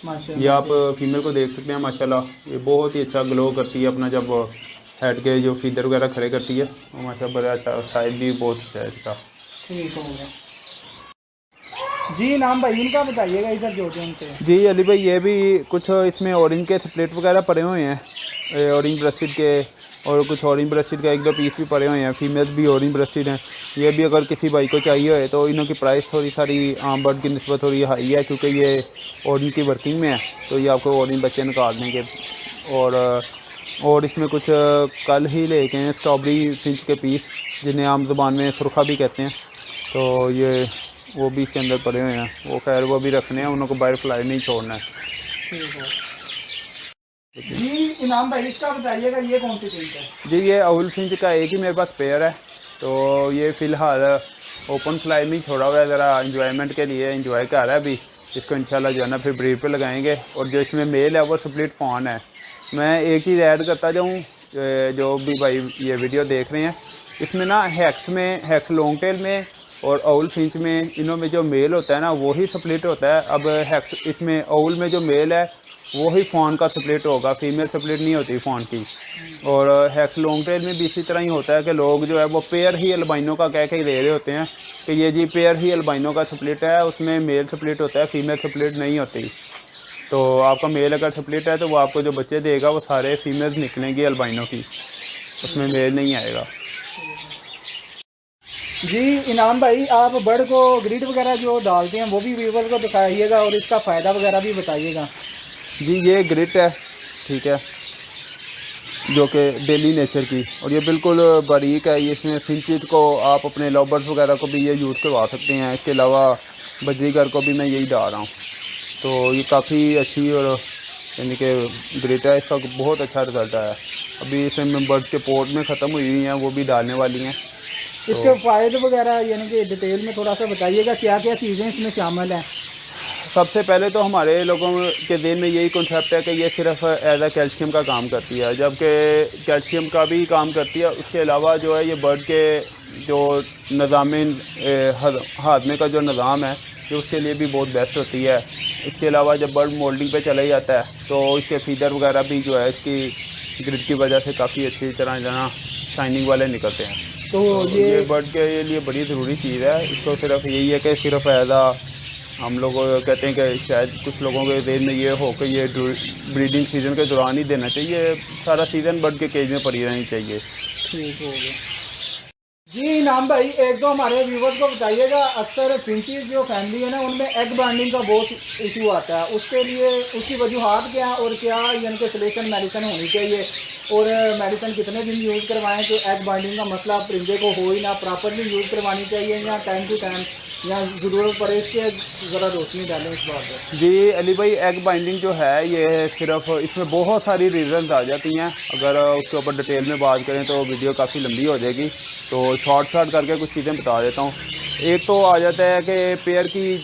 ये आप फीमेल को देख सकते हैं माशाल्लाह, ये बहुत ही अच्छा ग्लो करती है अपना, जब हेड के जो फीदर वगैरह खड़े करती है वो माशाल्लाह बड़ा अच्छा, साइज भी बहुत अच्छा है इसका। ठीक हो गया। जी नाम भाई इनका बताइएगा इधर जो उनसे। जी अली भाई ये भी कुछ इसमें ऑरेंज के स्प्लिट वगैरह पड़े हुए हैं, ऑरेंज ब्रेस्टेड के, और कुछ ऑरेंज ब्रेस्टेड का 1-2 पीस भी पड़े हुए हैं, फीमेल भी ऑरेंज ब्रेस्टेड हैं। ये भी अगर किसी भाई को चाहिए हो तो इनकी प्राइस थोड़ी सारी आम बर्ड की निस्बत थोड़ी हाई है, क्योंकि ये ऑरेंज की वर्किंग में है, तो ये आपको ऑरेंज बच्चे निकाल देंगे। और इसमें कुछ कल ही लेके हैं स्ट्रॉबेरी फिंच के पीस, जिन्हें आम ज़ुबान में सुरखा भी कहते हैं, तो ये वो भी इसके अंदर पड़े हुए हैं। वो खैर वो भी रखने हैं, उनको बाहर फ्लाई नहीं छोड़ना है। ठीक है। जी इनाम भाई इसका बताइएगा ये कौन सी फिंच है? जी ये अवुल फिंच का एक ही मेरे पास पेयर है, तो ये फ़िलहाल ओपन फ्लाई में छोड़ा हुआ है, ज़रा इंजॉयमेंट के लिए इंजॉय कर रहा है अभी। इसको इंशाल्लाह जो है ना फिर ब्रीड पे लगाएंगे। और जो इसमें मेल है वो स्प्लिट फॉन है। मैं एक चीज़ ऐड करता जाऊँ, जो भी भाई ये वीडियो देख रहे हैं, इसमें ना हैक्स लॉन्ग टेल में और अवुल फिंच में इनों में जो मेल होता है ना वो ही स्प्लिट होता है। अब हैक्स इसमें अवुल में जो मेल है वो ही फ़ॉन का स्प्लिट होगा, फीमेल स्प्लिट नहीं होती फ़ॉन की। और हैक्स लॉन्ग टेल में भी इसी तरह ही होता है कि लोग जो है वो पेयर ही अल्बाइनो का कह के दे रहे होते हैं कि ये जी पेयर ही अल्बाइनो का स्प्लिट है, उसमें मेल स्प्लिट होता है, फीमेल स्प्लिट नहीं होती। तो आपका मेल अगर स्प्लिट है तो वो आपको जो बच्चे देगा वो सारे फीमेल्स निकलेंगी अल्बाइनो की, उसमें मेल नहीं आएगा। जी इनाम भाई आप बर्ड को ग्रिड वगैरह जो डालते हैं वो भी व्यूवर को दिखाइएगा और इसका फ़ायदा वगैरह भी बताइएगा। जी ये ग्रिट है, ठीक है, जो कि डेली नेचर की, और ये बिल्कुल बारीक है। ये इसमें फिंचेज को आप अपने लवबर्ड्स वगैरह को भी ये यूज़ करवा सकते हैं। इसके अलावा बजरीगर को भी मैं यही डाल रहा हूँ। तो ये काफ़ी अच्छी और यानी कि ग्रिट है, इसका बहुत अच्छा रिजल्ट आया। अभी इसमें बर्ड के पोर्ट में ख़त्म हुई हुई हैं, वो भी डालने वाली हैं। इसके फ़ायदे वगैरह यानी कि डिटेल में थोड़ा सा बताइएगा, क्या क्या चीज़ें इसमें शामिल हैं? सबसे पहले तो हमारे लोगों के दिन में यही कॉन्सेप्ट है कि ये सिर्फ एज अ कैल्शियम का काम करती है, जबकि कैल्शियम का भी काम करती है। उसके अलावा जो है ये बर्ड के जो निज़ाम हाजमे का जो निज़ाम है ये उसके लिए भी बहुत बेस्ट होती है। इसके अलावा जब बर्ड मोल्डिंग पे चला जाता है तो इसके फीडर वगैरह भी जो है इसकी ग्रिड की वजह से काफ़ी अच्छी तरह जना शाइनिंग वाले निकलते हैं। तो ये बर्ड के लिए बड़ी ज़रूरी चीज़ है। इसको सिर्फ यही है कि सिर्फ एज आ हम लोग कहते हैं कि शायद कुछ लोगों के दिल में ये हो कि ये ब्रीडिंग सीज़न के दौरान ही देना चाहिए, सारा सीज़न बर्ड के केज में पड़ी रहनी चाहिए। ठीक हो गया। जी इनाम भाई एक तो हमारे व्यूवर्स को बताइएगा, अक्सर फिंचीज जो फैमिली है ना उनमें एग बाइंडिंग का बहुत इशू आता है, उसके लिए उसकी वजूहत क्या और क्या यानी कि सलेक्शन मेडिसिन होनी चाहिए और मेडिसिन कितने दिन यूज़ करवाएं तो एग बाइंडिंग का मसला परिंदे को हो ही ना, प्रॉपरली यूज़ करवानी चाहिए या टाइम टू टाइम या ज़रूरत पड़े इसके ज़रा रोशनी डालें इस बात पर। जी अली भाई, एग बाइंडिंग जो है ये सिर्फ इसमें बहुत सारी रीज़न्स आ जाती हैं। अगर उसके ऊपर डिटेल में बात करें तो वीडियो काफ़ी लंबी हो जाएगी, तो शॉर्ट करके कुछ चीज़ें बता देता हूँ। एक तो आ जाता है कि पेयर की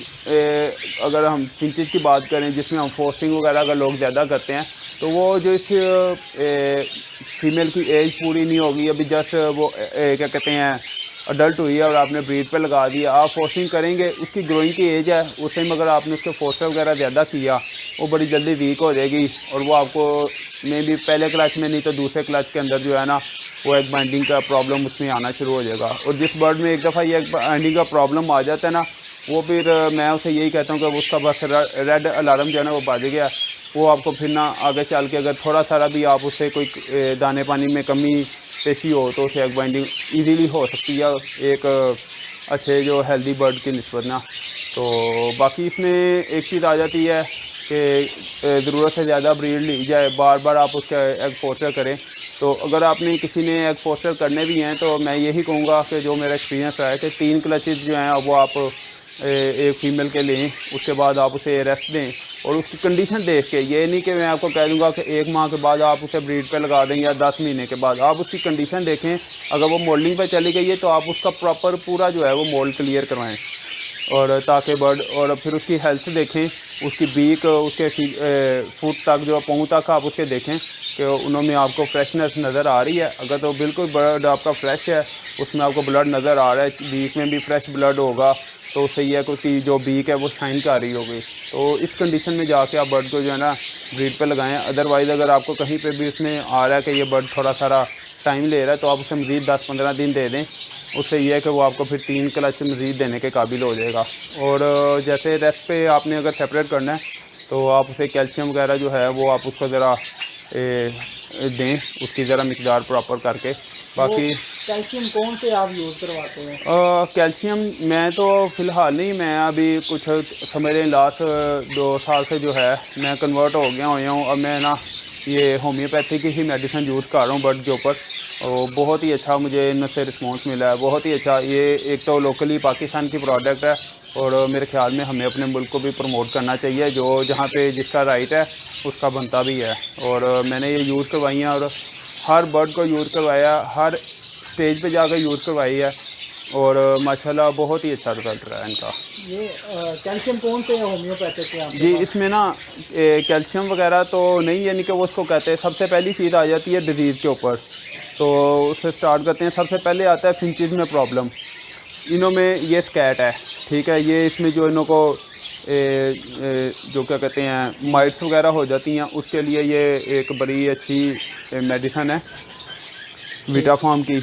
अगर हम फिंचेज की बात करें जिसमें हम फोस्टिंग वगैरह अगर लोग ज़्यादा करते हैं तो वो जो इस फीमेल की एज पूरी नहीं होगी, अभी जस्ट वो क्या कहते हैं अडल्ट हुई है और आपने ब्रीड पे लगा दिया, आप फोर्सिंग करेंगे, उसकी ग्रोइंग की एज है, उस टाइम अगर आपने उसके फोस्टर वगैरह ज़्यादा किया वो बड़ी जल्दी वीक हो जाएगी और वो आपको मे भी पहले क्लच में नहीं तो दूसरे क्लच के अंदर जो है ना वो एग बाइंडिंग का प्रॉब्लम उसमें आना शुरू हो जाएगा। और जिस बर्ड में एक दफ़ा ये एग बाइंडिंग का प्रॉब्लम आ जाता है ना, वो फिर मैं उसे यही कहता हूँ कि उसका बस रेड अलार्म जो है ना वो बाज गया। वो आपको फिर ना आगे चल के अगर थोड़ा सारा भी आप उससे कोई दाने पानी में कमी पेशी हो तो उसे एग बाइंडिंग ईजीली हो सकती है एक अच्छे जो हेल्दी बर्ड की निस्बत ना। तो बाकी इसमें एक चीज़ आ जाती है कि ज़रूरत से ज़्यादा ब्रीड ली जाए, बार बार आप उसका एग फोस्टर करें। तो अगर आपने किसी ने एग फोस्टर करने भी हैं तो मैं यही कहूँगा कि जो मेरा एक्सपीरियंस रहा है कि 3 क्लचेज जो हैं वो आप एक फ़ीमेल के लें, उसके बाद आप उसे रेस्ट दें और उसकी कंडीशन देख के, ये नहीं कि मैं आपको कह दूंगा कि 1 माह के बाद आप उसे ब्रीड पे लगा दें या 10 महीने के बाद। आप उसकी कंडीशन देखें, अगर वो मोल्डिंग पे चली गई है तो आप उसका प्रॉपर पूरा जो है वो मोल्ड क्लियर करवाएं और ताकि बर्ड, और फिर उसकी हेल्थ देखें, उसकी बीक, उसके फुट तक जो पाँव तक आप उसके देखें कि उन्होंने आपको फ्रेशनेस नज़र आ रही है। अगर तो बिल्कुल बर्ड आपका फ्रेश है, उसमें आपको ब्लड नज़र आ रहा है, बीक में भी फ्रेश ब्लड होगा तो उससे यह है कि उसकी जो बीक है वो शाइन कर रही होगी। तो इस कंडीशन में जाके आप बर्ड को जो है ना ब्रीड पे लगाएं। अदरवाइज़ अगर आपको कहीं पे भी उसमें आ रहा है कि ये बर्ड थोड़ा सारा टाइम ले रहा है तो आप उसे मज़ीद 10-15 दिन दे दें, उससे यह है कि वो आपको फिर 3 क्लच मज़ीद देने के काबिल हो जाएगा। और जैसे रेस्ट पे आपने अगर सेपरेट करना है तो आप उसे कैल्शियम वगैरह जो है वो आप उसको ज़रा दें, उसकी ज़रा मिकदार प्रॉपर करके। बाकी कैल्शियम कौन से आप यूज़ करवाते हैं? कैल्शियम मैं तो फ़िलहाल नहीं, मैं अभी कुछ समझ लें लास्ट 2 साल से जो है मैं कन्वर्ट हो गया हूँ। अब मैं ना ये होम्योपैथी की ही मेडिसिन यूज़ कर रहा हूँ बर्ड के ऊपर, और बहुत ही अच्छा मुझे इनसे रिस्पॉन्स मिला है, बहुत ही अच्छा। ये एक तो लोकली पाकिस्तान की प्रोडक्ट है, और मेरे ख्याल में हमें अपने मुल्क को भी प्रमोट करना चाहिए, जो जहाँ पे जिसका राइट है उसका बनता भी है। और मैंने ये यूज़ करवाई हैं, और हर बर्ड को यूज़ करवाया, हर स्टेज पे जाकर यूज़ करवाई है, और माशाल्लाह बहुत ही अच्छा रिजल्ट रहा है इनका। ये कैल्शियम कौन से होम्योपैथिक के आपके जी, पास? इसमें ना कैल्शियम वगैरह तो नहीं, यानी कि वो उसको कहते हैं, सबसे पहली चीज़ आ जाती है डिजीज़ के ऊपर, तो उससे स्टार्ट करते हैं। सबसे पहले आता है फिंचेस में प्रॉब्लम, इनों में ये स्कैट है, ठीक है। ये इसमें जो इनों को जो क्या कहते हैं माइट्स वगैरह हो जाती हैं, उसके लिए ये एक बड़ी अच्छी मेडिसन है विटाफार्म की।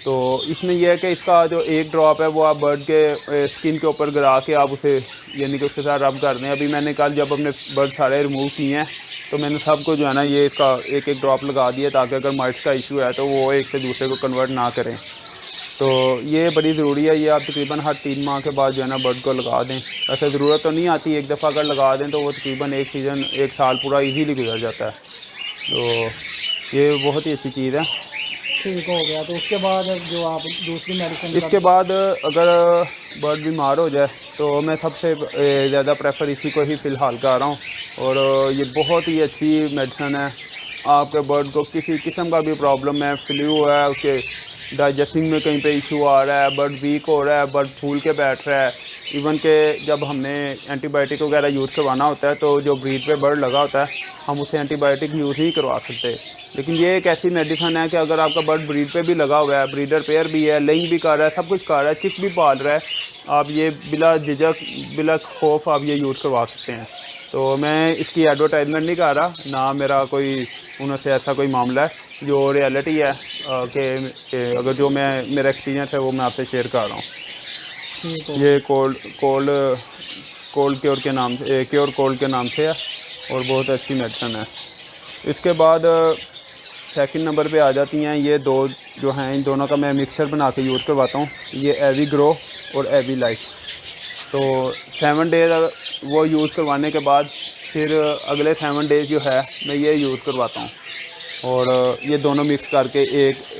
तो इसमें यह है कि इसका जो एक ड्रॉप है वो आप बर्ड के स्किन के ऊपर गिरा के आप उसे यानी कि उसके साथ रब कर दें। अभी मैंने कल जब अपने बर्ड सारे रिमूव किए हैं तो मैंने सबको जो है ना ये इसका एक एक ड्रॉप लगा दिया, ताकि अगर माइट्स का इशू है तो वो एक से दूसरे को कन्वर्ट ना करें। तो ये बड़ी ज़रूरी है, ये आप तकरीबन हर 3 माह के बाद जो है ना बर्ड को लगा दें। ऐसे ज़रूरत तो नहीं आती, एक दफ़ा अगर लगा दें तो वो तकरीबन एक सीज़न, एक साल पूरा इजीली गुजर जाता है। तो ये बहुत ही अच्छी चीज़ है। ठीक हो गया। तो उसके बाद जो आप दूसरी मेडिसिन इसके बाद अगर बर्ड बीमार हो जाए तो मैं सबसे ज़्यादा प्रेफर इसी को ही फ़िलहाल कर रहा हूँ, और ये बहुत ही अच्छी मेडिसिन है। आपके बर्ड को किसी किस्म का भी प्रॉब्लम है, फ्लू है, उसके डाइजेस्टिंग में कहीं पे इशू आ रहा है, बर्ड वीक हो रहा है, बर्ड फूल के बैठ रहा है, इवन के जब हमने एंटीबायोटिक वगैरह यूज़ करवाना होता है तो जो ब्रीड पे बर्ड लगा होता है हम उसे एंटीबायोटिक यूज़ नहीं करवा सकते। लेकिन ये एक ऐसी मेडिसिन है कि अगर आपका बर्ड ब्रीड पे भी लगा हुआ है, ब्रीडर पेयर भी है, लेइंग भी कर रहा है, सब कुछ कर रहा है, चिक भी पाल रहा है, आप ये बिला झिझक बिला खौफ आप ये यूज़ करवा सकते हैं। तो मैं इसकी एडवर्टाइजमेंट नहीं कर रहा, ना मेरा कोई उनसे ऐसा कोई मामला है, जो रियलिटी है कि अगर जो मैं मेरा एक्सपीरियंस है वो मैं आपसे शेयर कर रहा हूँ। ये कोल्ड क्योर के नाम से, क्योर कोल्ड के नाम से है, और बहुत अच्छी मेडिसिन है। इसके बाद सेकंड नंबर पे आ जाती हैं ये दो जो हैं, इन दोनों का मैं मिक्सर बना के यूज़ करवाता हूँ, ये एवी ग्रो और एवी लाइफ। तो 7 डेज़ वो यूज़ करवाने के बाद फिर अगले 7 डेज़ जो है मैं ये यूज़ करवाता हूँ, और ये दोनों मिक्स करके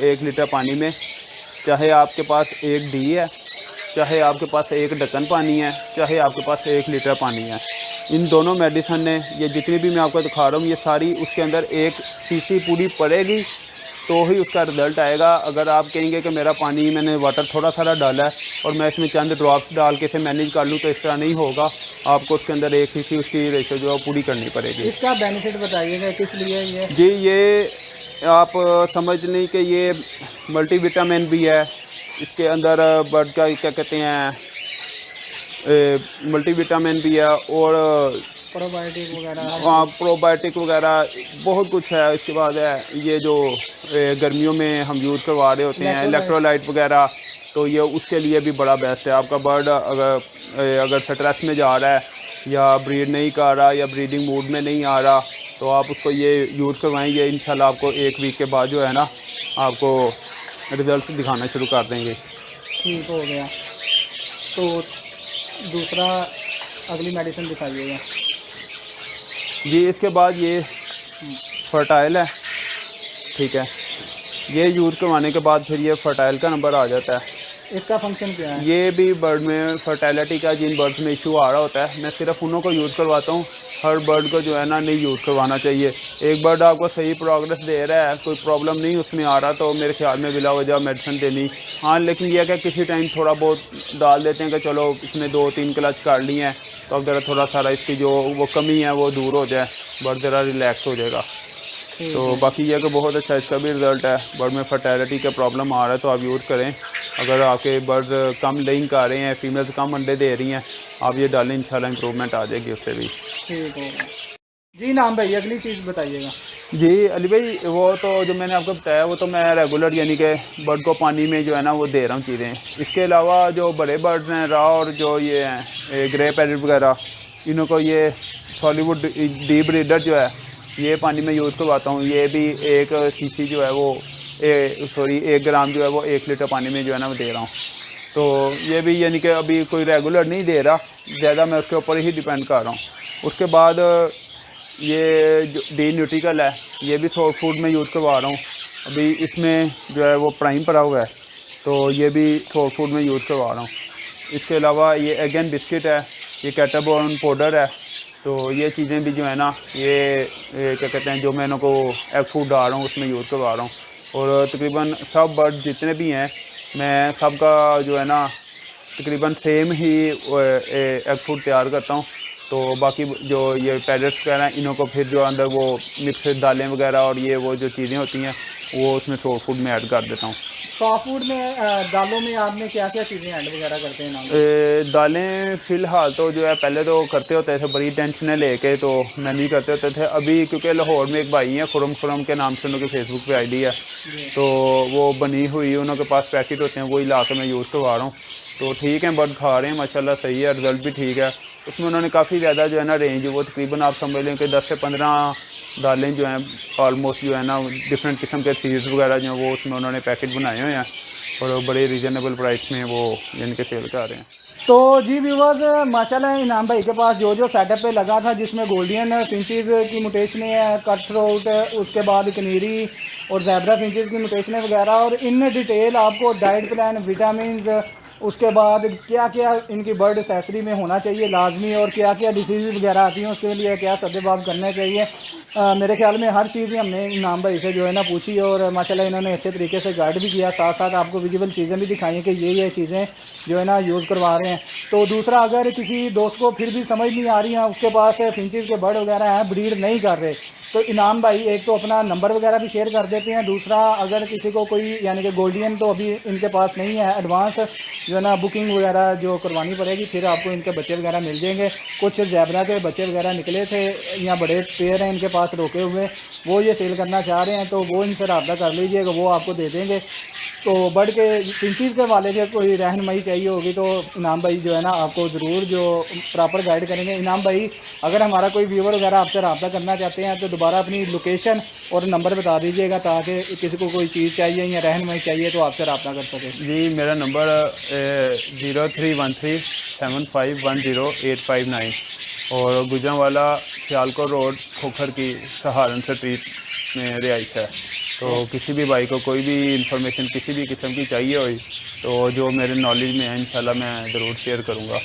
एक लीटर पानी में, चाहे आपके पास 1 डी है, चाहे आपके पास 1 ढक्कन पानी है, चाहे आपके पास 1 लीटर पानी है, इन दोनों मेडिसिन ने, ये जितनी भी मैं आपको दिखा रहा हूँ, ये सारी उसके अंदर 1 सीसी पूरी पड़ेगी तो ही उसका रिज़ल्ट आएगा। अगर आप कहेंगे कि मेरा पानी मैंने वाटर थोड़ा सारा डाला है और मैं इसमें चंद ड्रॉप्स डाल के इसे मैनेज कर लूँ, तो इस तरह नहीं होगा। आपको उसके अंदर 1 सीसी उसकी रेशो जो है पूरी करनी पड़ेगी। इसका बेनिफिट बताइएगा किस लिए ये? जी, ये आप समझ लें कि ये मल्टीविटामिन भी है, इसके अंदर बर्ड का क्या कहते हैं मल्टीविटामिन भी है, और प्रोबायोटिक वगैरह, हाँ प्रोबायोटिक वगैरह बहुत कुछ है। इसके बाद है ये जो गर्मियों में हम यूज़ करवा रहे होते हैं इलेक्ट्रोलाइट वगैरह, तो ये उसके लिए भी बड़ा बेस्ट है। आपका बर्ड अगर स्ट्रेस में जा रहा है या ब्रीड नहीं कर रहा या ब्रीडिंग मूड में नहीं आ रहा, तो आप उसको ये यूज़ करवाएंगे, इंशाल्लाह आपको 1 वीक के बाद जो है ना आपको रिजल्ट दिखाना शुरू कर देंगे। ठीक हो गया। तो दूसरा अगली मेडिसिन दिखाइएगा। जी, इसके बाद ये फर्टाइल है, ठीक है। ये यूज़ करवाने के बाद फिर ये फर्टाइल का नंबर आ जाता है। इसका फंक्शन क्या है? ये भी बर्ड में फर्टिलिटी का जिन बर्ड्स में इशू आ रहा होता है, मैं सिर्फ उन्हों को यूज़ करवाता हूँ। हर बर्ड को जो है ना नहीं यूज़ करवाना चाहिए। एक बर्ड आपको सही प्रोग्रेस दे रहा है, कोई प्रॉब्लम नहीं उसमें आ रहा, तो मेरे ख्याल में बिला वजह मेडिसिन देनी। हाँ, लेकिन यह कि किसी टाइम थोड़ा बहुत डाल देते हैं कि चलो इसने 2-3 क्लच कर ली हैं, तो अब ज़रा थोड़ा सारा इसकी जो वो कमी है वो दूर हो जाए, बर्ड ज़रा रिलैक्स हो जाएगा। तो बाकी यह कि बहुत अच्छा इसका भी रिज़ल्ट है। बर्ड में फर्टिलिटी का प्रॉब्लम आ रहा है तो आप यूज़ करें। अगर आपके बर्ड्स कम लेइंग कर रहे हैं, फीमेल्स कम अंडे दे रही हैं, आप ये डालें, इंशाल्लाह इंप्रूवमेंट आ जाएगी उससे भी। ठीक हो जी। नाम भाई अगली चीज़ बताइएगा। जी अली भाई, वो तो जो मैंने आपको बताया वो तो मैं रेगुलर यानी कि बर्ड को पानी में जो है ना वो दे रहा हूँ चीज़ें। इसके अलावा जो बड़े बर्ड्स हैं रा और जो ये हैं ग्रे पैरेट वगैरह, इन्हों को ये हॉलीवुड डी ब्रीडर जो है ये पानी में यूज़ करवाता हूँ। ये भी 1 सीसी जो है वो 1 ग्राम जो है वो 1 लीटर पानी में जो है ना वो दे रहा हूँ। तो ये भी यानी कि अभी कोई रेगुलर नहीं दे रहा, ज़्यादा मैं उसके ऊपर ही डिपेंड कर रहा हूँ। उसके बाद ये जो डी न्यूट्रिकल है, ये भी सॉफ्ट फूड में यूज़ करवा रहा हूँ। अभी इसमें जो है वो प्राइम पड़ा हुआ है, तो ये भी सॉफ्ट फूड में यूज़ करवा रहा हूँ। इसके अलावा ये एग एंड बिस्किट है, ये कैटाबोन पाउडर है। तो ये चीज़ें भी जो है ना, ये क्या कहते हैं, जो मैं इनको एग फूड डाल रहा हूँ उसमें यूज़ करवा रहा हूँ। और तकरीबन सब बर्ड जितने भी हैं, मैं सबका जो है ना तकरीबन सेम ही एग फूड तैयार करता हूँ। तो बाकी जो ये पैलेट्स वगैरह हैं, इन्हों को फिर जो अंदर वो मिक्स दालें वगैरह और ये वो जो चीज़ें होती हैं वो उसमें सॉफ्ट फूड में ऐड कर देता हूँ। सॉफ्ट फूड में दालों में आपने क्या क्या चीज़ें ऐड वगैरह करते हैं नाम? दालें फ़िलहाल तो जो है पहले तो करते होते थे, बड़ी टेंशनें लेके तो मैं नहीं करते होते थे। अभी क्योंकि लाहौर में एक भाई हैं, खुरम के नाम से उनके फेसबुक पे आईडी है, तो वो बनी हुई उनके पास पैकेट होते हैं, वही ला के मैं यूज़ करवा रहा हूँ। तो ठीक है, बर्ड खा रहे हैं माशाल्लाह, सही है, रिज़ल्ट भी ठीक है। उसमें उन्होंने काफ़ी ज़्यादा जो है ना रेंज, वो तकरीबन आप समझ लें कि 10 से 15 दालें जो हैं ऑलमोस्ट जो है ना डिफरेंट किस्म के सीड्स वगैरह जो हैं वो उसमें उन्होंने पैकेट बनाए हुए हैं और बड़े रीज़नेबल प्राइस में वो इनके सेल कर रहे हैं। तो जी व्यूवर्स, माशाल्लाह इनाम भाई के पास जो जो सेटअप पे लगा था, जिसमें गोल्डन फिंचेस की म्यूटेशन है, कट थ्रोट, उसके बाद कनीरी और ज़ेब्रा फिंचेस की म्यूटेशन वगैरह, और इन डिटेल आपको डाइट प्लान, विटामिन, उसके बाद क्या क्या इनकी बर्ड एसेसरी में होना चाहिए लाजमी, और क्या क्या डिसीज़ वगैरह आती हैं उसके लिए क्या सद्देबाब करने चाहिए। मेरे ख्याल में हर चीज़ ही हमने इनाम भाई से जो है ना पूछी, और माशाल्लाह इन्होंने अच्छे तरीके से गाइड भी किया, साथ साथ आपको विजिबल चीज़ें भी दिखाई कि ये चीज़ें जो है ना यूज़ करवा रहे हैं। तो दूसरा, अगर किसी दोस्त को फिर भी समझ नहीं आ रही है, उसके पास फिंचेस के बर्ड वगैरह हैं, ब्रीड नहीं कर रहे, तो इनाम भाई एक तो अपना नंबर वगैरह भी शेयर कर देते हैं। दूसरा, अगर किसी को कोई यानी कि गोल्डियन तो अभी इनके पास नहीं है, एडवांस जो है ना बुकिंग वगैरह जो करवानी पड़ेगी, फिर आपको इनके बच्चे वगैरह मिल जाएंगे। कुछ ज़ेब्रा के बच्चे वगैरह निकले थे, या बड़े पेयर हैं इनके पास रोके हुए, वो ये सेल करना चाह रहे हैं, तो वो इनसे रब्ता कर लीजिएगा, वो आपको दे देंगे। तो बर्ड के फिंचेस के वाले से कोई रहनुमाई चाहिए होगी तो इनाम भाई जो है ना आपको ज़रूर जो प्रॉपर गाइड करेंगे। इनाम भाई, अगर हमारा कोई व्यूवर वगैरह आपसे रब्ता करना चाहते हैं तो दोबारा अपनी लोकेशन और नंबर बता दीजिएगा, ताकि किसी को कोई चीज़ चाहिए या रहनुमाई चाहिए तो आपसे रब्ता कर सके। जी, मेरा नंबर 03137510 859 और गुजरांवाला सियालकोट रोड, खोखर की सहारनपुर स्ट्रीट में रिहाइश है। तो किसी भी भाई को कोई भी इंफॉर्मेशन किसी भी किस्म की चाहिए हुई तो जो मेरे नॉलेज में है इंशाल्लाह मैं ज़रूर शेयर करूँगा।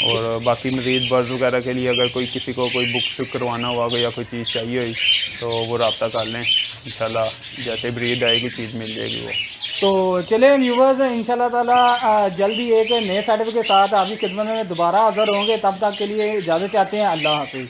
और बाकी मज़ीद बर्ड्स वगैरह के लिए अगर कोई किसी को कोई बुक करवाना हुआ या कोई चीज़ चाहिए हुई तो वो रब्ता कर लें, इंशाल्लाह जैसे ब्रीड आएगी चीज़ मिल जाएगी वो। तो चले व्यूवर्स, इंशाल्लाह ताला जल्दी एक नए सेटअप के साथ आपकी खिदमत में दोबारा हाज़िर होंगे। तब तक के लिए इजाज़त चाहते हैं। अल्लाह हाफ़िज़।